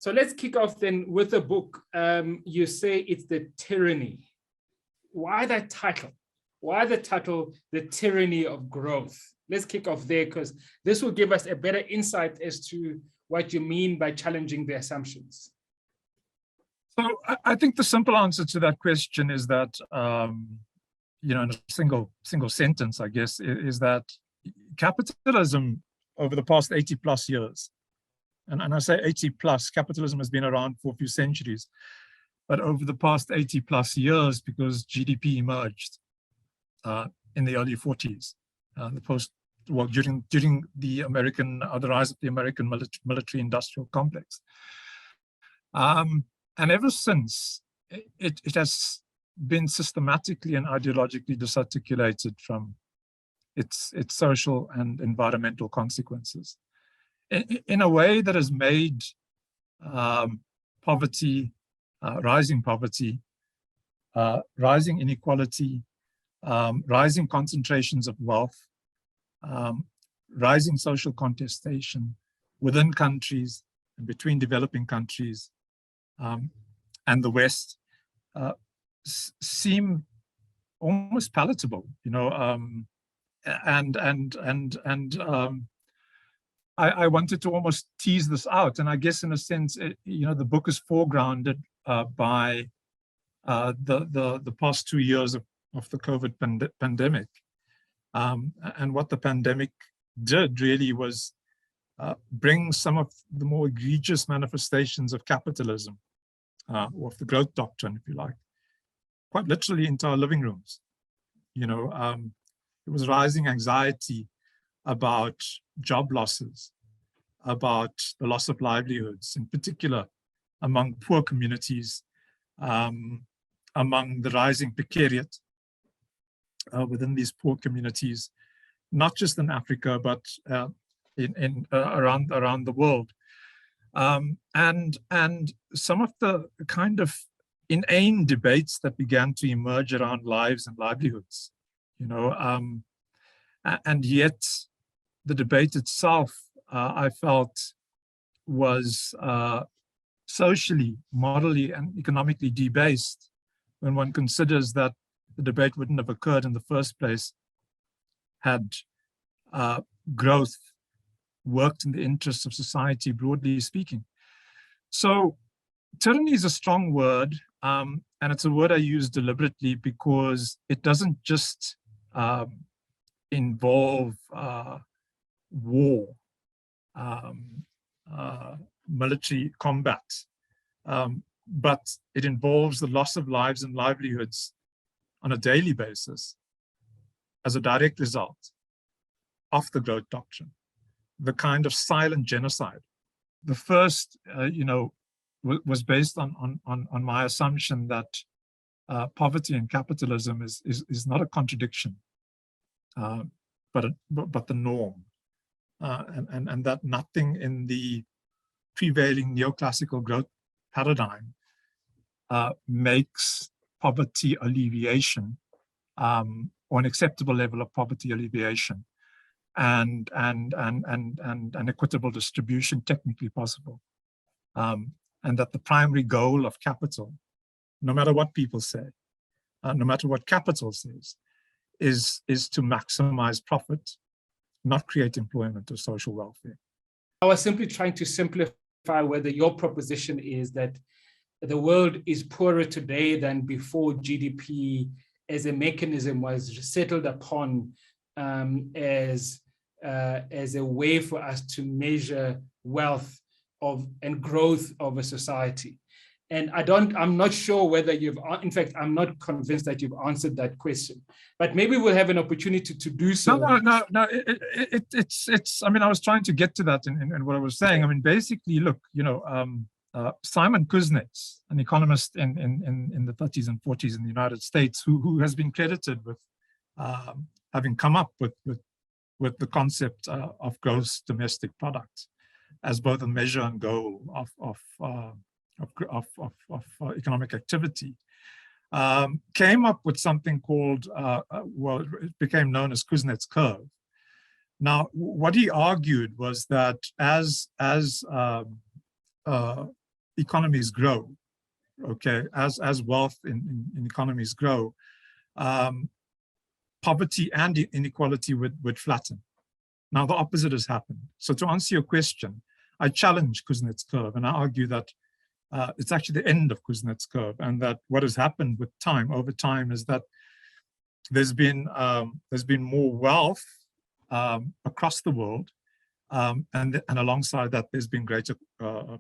So let's kick off then with the book. You say it's the tyranny. Why that title? Why the title, The Tyranny of Growth? Let's kick off there, because this will give us a better insight as to what you mean by challenging the assumptions. So I think the simple answer to that question is that, in a single sentence, I guess, is that capitalism over the past 80 plus years, and I say 80 plus, capitalism has been around for a few centuries, but over the past 80 plus years, because GDP emerged in the early 40s, during the rise of the American military-industrial complex. And ever since, it has been systematically and ideologically disarticulated from its social and environmental consequences in a way that has made poverty, rising poverty, rising inequality, rising concentrations of wealth, rising social contestation within countries and between developing countries and the West seem almost palatable, I wanted to almost tease this out, and I guess in a sense, the book is foregrounded by the past 2 years of the COVID pandemic, and what the pandemic did really was bring some of the more egregious manifestations of capitalism, or of the growth doctrine, if you like, quite literally into our living rooms. There was rising anxiety about job losses, about the loss of livelihoods, in particular among poor communities, among the rising precariat within these poor communities, not just in Africa, but around the world. And some of the kind of inane debates that began to emerge around lives and livelihoods, and yet the debate itself, I felt, was socially, morally, and economically debased when one considers that the debate wouldn't have occurred in the first place had growth worked in the interests of society, broadly speaking. So tyranny is a strong word, and it's a word I use deliberately because it doesn't just involve war, military combat, but it involves the loss of lives and livelihoods on a daily basis as a direct result of the growth doctrine, the kind of silent genocide. The first, was based on my assumption that poverty and capitalism is not a contradiction, but the norm, and that nothing in the prevailing neoclassical growth paradigm makes poverty alleviation, or an acceptable level of poverty alleviation, and an equitable distribution technically possible, and that the primary goal of capital, no matter what people say, no matter what capital says, is to maximize profit, not create employment or social welfare. I was simply trying to simplify whether your proposition is that the world is poorer today than before GDP as a mechanism was settled upon as a way for us to measure wealth and growth of a society. And I'm not sure whether in fact, I'm not convinced that you've answered that question, but maybe we'll have an opportunity to do so. No, it's, I was trying to get to that in what I was saying. Basically, look, Simon Kuznets, an economist in the 30s and 40s in the United States, who has been credited with having come up with the concept of gross domestic product as both a measure and goal of economic activity, came up with something called, it became known as Kuznets Curve. Now, what he argued was that as economies grow, okay, as wealth in economies grow, poverty and inequality would flatten. Now, the opposite has happened. So to answer your question, I challenge Kuznets Curve, and I argue that it's actually the end of Kuznets Curve, and that what has happened with time, over time, is that there's been more wealth across the world, and alongside that, there's been greater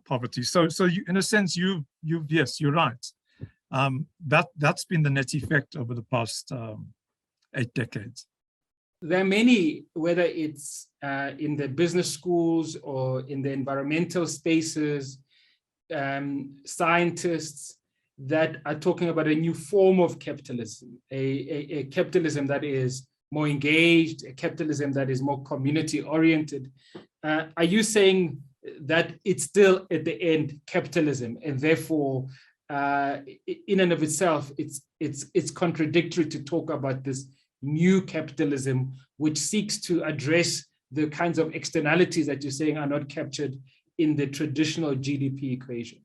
poverty. So you, in a sense, yes, you're right. That's been the net effect over the past 8 decades. There are many, whether it's in the business schools or in the environmental spaces, scientists that are talking about a new form of capitalism, a capitalism that is more engaged, a capitalism that is more community-oriented. Are you saying that it's still at the end capitalism, and therefore, in and of itself, it's contradictory to talk about this new capitalism, which seeks to address the kinds of externalities that you're saying are not captured in the traditional GDP equation?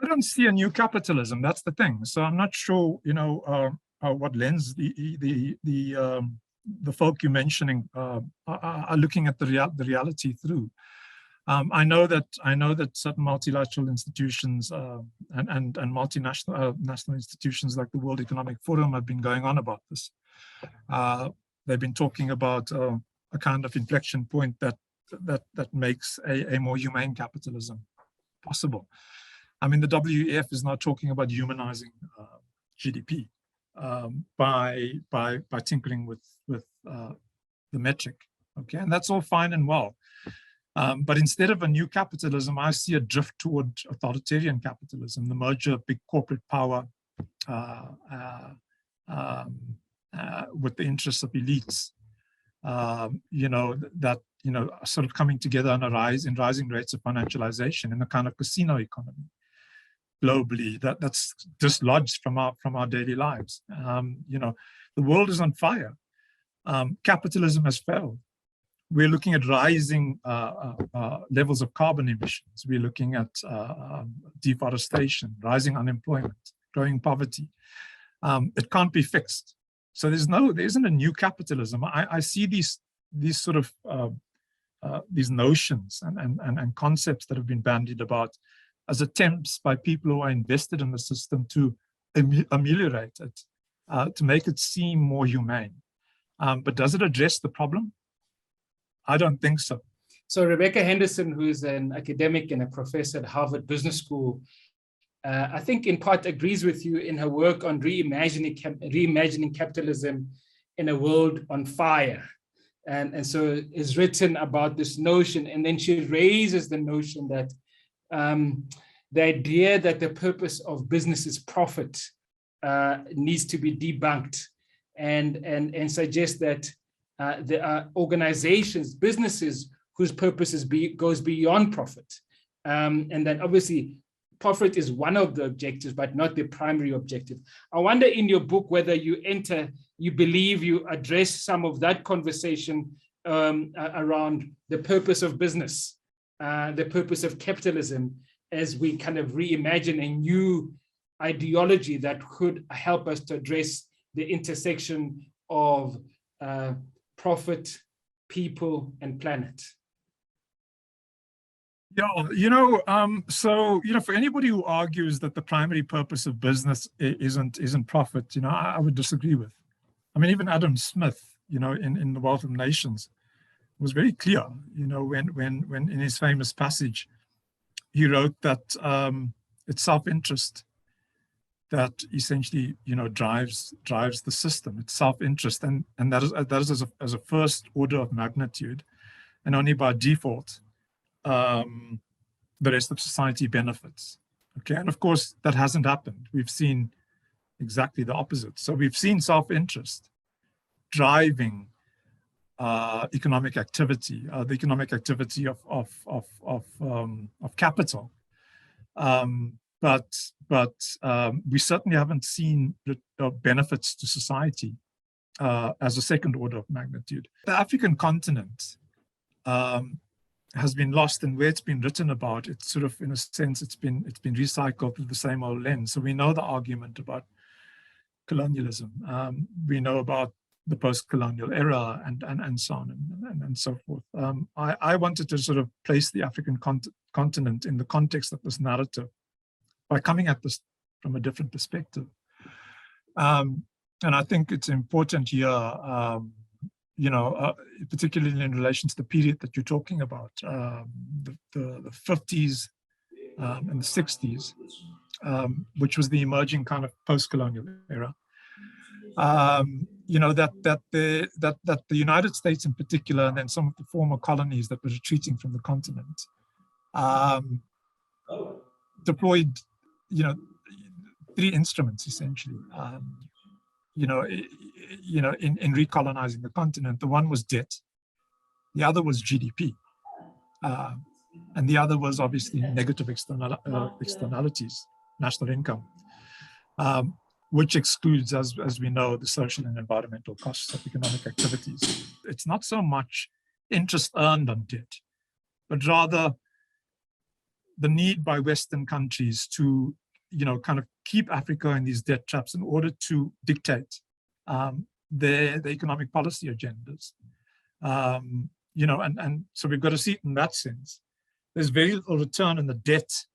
I don't see a new capitalism. That's the thing. So I'm not sure, what lens the folk you're mentioning are looking at the reality through. I know that certain multilateral institutions and multinational national institutions like the World Economic Forum have been going on about this. They've been talking about a kind of inflection point that makes a more humane capitalism possible. I mean, the WEF is now talking about humanizing GDP by tinkering with the metric. Okay, and that's all fine and well. But instead of a new capitalism, I see a drift toward authoritarian capitalism, the merger of big corporate power with the interests of elites, sort of coming together on in rising rates of financialization in a kind of casino economy globally that's dislodged from our daily lives. The world is on fire. Capitalism has failed. We're looking at rising levels of carbon emissions. We're looking at deforestation, rising unemployment, growing poverty. It can't be fixed. So there isn't a new capitalism. I see these sort of these notions and concepts that have been bandied about as attempts by people who are invested in the system to ameliorate it, to make it seem more humane. But does it address the problem? I don't think so. So Rebecca Henderson, who is an academic and a professor at Harvard Business School, I think in part agrees with you in her work on reimagining capitalism in a world on fire. And so is written about this notion, and then she raises the notion that the idea that the purpose of business is profit needs to be debunked, and suggests that there are organizations, businesses whose purpose goes beyond profit, and that obviously profit is one of the objectives, but not the primary objective. I wonder in your book whether you believe you address some of that conversation around the purpose of business, the purpose of capitalism, as we kind of reimagine a new ideology that could help us to address the intersection of profit, people, and planet. Yeah, for anybody who argues that the primary purpose of business isn't profit, I would disagree with. I mean, even Adam Smith, in The Wealth of Nations, was very clear, when in his famous passage, he wrote that it's self-interest that essentially, drives the system. It's self-interest, and that is as a first order of magnitude, and only by default, the rest of society benefits. Okay, and of course that hasn't happened. We've seen exactly the opposite. So we've seen self-interest driving economic activity, the economic activity of capital. But we certainly haven't seen the benefits to society as a second order of magnitude. The African continent has been lost, and where it's been written about, it's sort of, in a sense, it's been recycled through the same old lens. So we know the argument about colonialism. We know about the post-colonial era and so on and so forth. I wanted to sort of place the African continent in the context of this narrative by coming at this from a different perspective. And I think it's important here, particularly in relation to the period that you're talking about, the 50s and the 60s, which was the emerging kind of post-colonial era. That the United States in particular, and then some of the former colonies that were retreating from the continent, deployed, three instruments essentially. In recolonizing the continent. The one was debt, the other was GDP, and the other was obviously negative externalities, national income, which excludes, as we know, the social and environmental costs of economic activities. It's not so much interest earned on debt, but rather the need by Western countries to kind of keep Africa in these debt traps in order to dictate their economic policy agendas. And so we've got to see it in that sense. There's very little return on the debt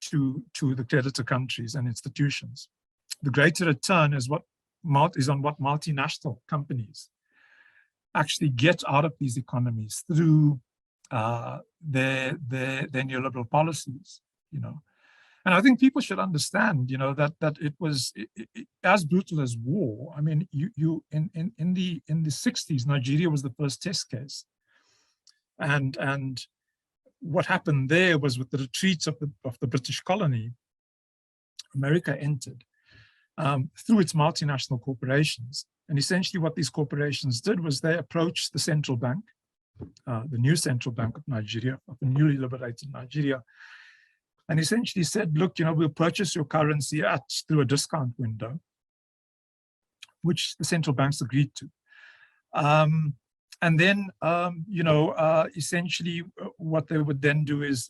to the creditor countries and institutions. The greater return is on what multinational companies actually get out of these economies through their neoliberal policies, And I think people should understand, that it was as brutal as war. I mean, in the 60s, Nigeria was the first test case, and what happened there was, with the retreats of the British colony, America entered through its multinational corporations, and essentially what these corporations did was they approached the central bank, the new central bank of Nigeria, of the newly liberated Nigeria, and essentially said, look, we'll purchase your currency through a discount window, which the central banks agreed to. And then, essentially what they would then do is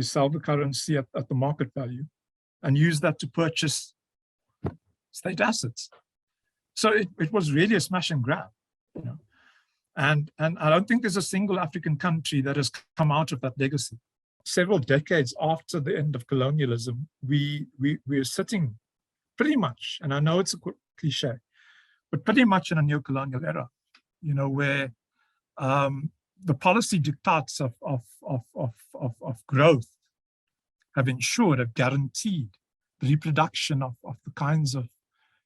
sell the currency at the market value and use that to purchase state assets. So it was really a smash and grab, And I don't think there's a single African country that has come out of that legacy. Several decades after the end of colonialism, we're sitting pretty much, and I know it's a cliche, but pretty much in a neo-colonial era, where the policy diktats of growth have ensured, have guaranteed the reproduction of the kinds of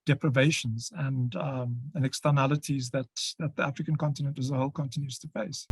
deprivations and externalities that the African continent as a whole continues to face.